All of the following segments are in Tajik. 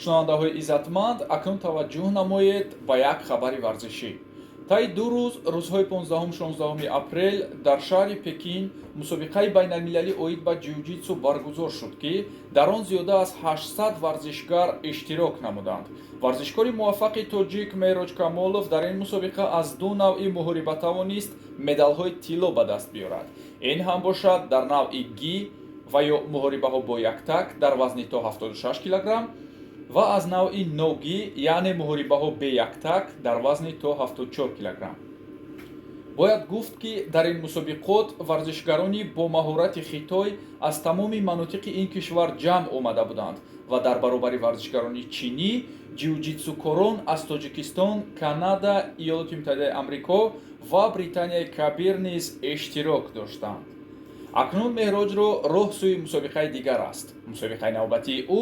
шунавандаҳои иззатманд, акнун таваҷҷӯҳ намоед ба як хабари варзишӣ. таи 2 рӯз, рӯзҳои 15-16 апрел дар шаҳри Пекин мусобиқаи байналмилалӣ оид ба ҷиу-ҷитсу баргузор шуд, ки дар он зиёда аз 800 варзишгар иштирок намуданд. варзишкори муваффақи тоҷик Меҳроҷ Камолов дар ин мусобиқа аз 2 навъи муҳориба тавонист медалҳои тилло ба даст биёрад. ин ҳам бошад дар навъи ги ва ё муҳорибаҳо бо яктак дар вазни то 76 килограмм ва аз навъи ноги, яъне муҳорибаҳо бе яктак дар вазни то 74 килограмм. бояд гуфт, ки дар ин мусобиқот варзишгарони бо маҳорати Хитой аз тамоми манотиқи ин кишвар ҷамъ омада буданд ва дар баробари варзишгарони чинӣ ҷиу-ҷитсукорон аз Тоҷикистон, Канада, Иёлоти Муттаҳидаи Амрико ва Британияи Кабир низ иштирок доштанд. акнун Меҳроҷро роҳ сӯи мусобиқаи дигар аст. мусобиқаи навбатии ӯ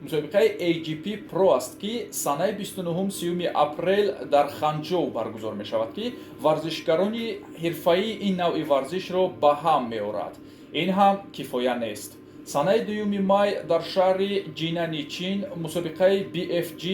мусобиқаи AGP Pro аст, ки санаи 29-30 апрел дар Ханчжоу баргузор мешавад, ки варзишгарони ҳирфаии ин навъи варзишро ба ҳам меорад. ин ҳам кифоя нест. санаи 2 май дар шаҳри Ҷинани, Чин, мусобиқаи BFG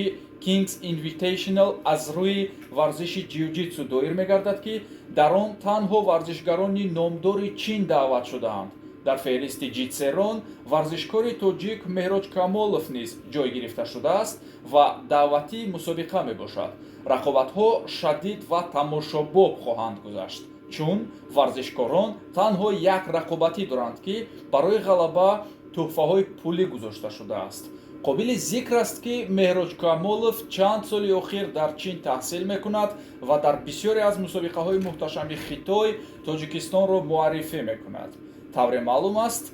Kings Invitational аз рӯи варзиши ҷиу-ҷитсу доир мегардад, ки дар он танҳо варзишгарони номдори Чин даъват шудаанд. дар феҳристи ҷитсерон варзишкори тоҷик Меҳроҷ Камолов низ ҷой гирифта шудааст ва даъватии мусобиқа мебошад. рақобатҳо шадид ва тамошобоб хоҳанд гузашт, чун варзишкорон танҳо як рақобатӣ доранд, ки барои ғалаба тӯҳфаҳои пулӣ гузошта шудааст. қобили зикр аст, ки Меҳроҷ Камолов чанд соли охир дар Чин таҳсил мекунад ва дар бисёре аз мусобиқаҳои муҳташами Хитой Тоҷикистонро муаррифӣ мекунад. тавре маълум аст,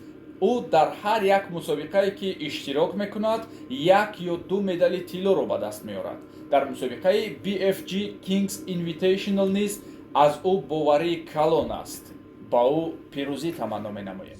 ӯ дар ҳар як мусобиқае ки иштирок мекунад, 1 ё 2 медали тиллоро ба даст меорад. дар мусобиқаи BFG Kings Invitational низ аз ӯ боварии калон аст. ба ӯ пирӯзӣ таманно менамоем.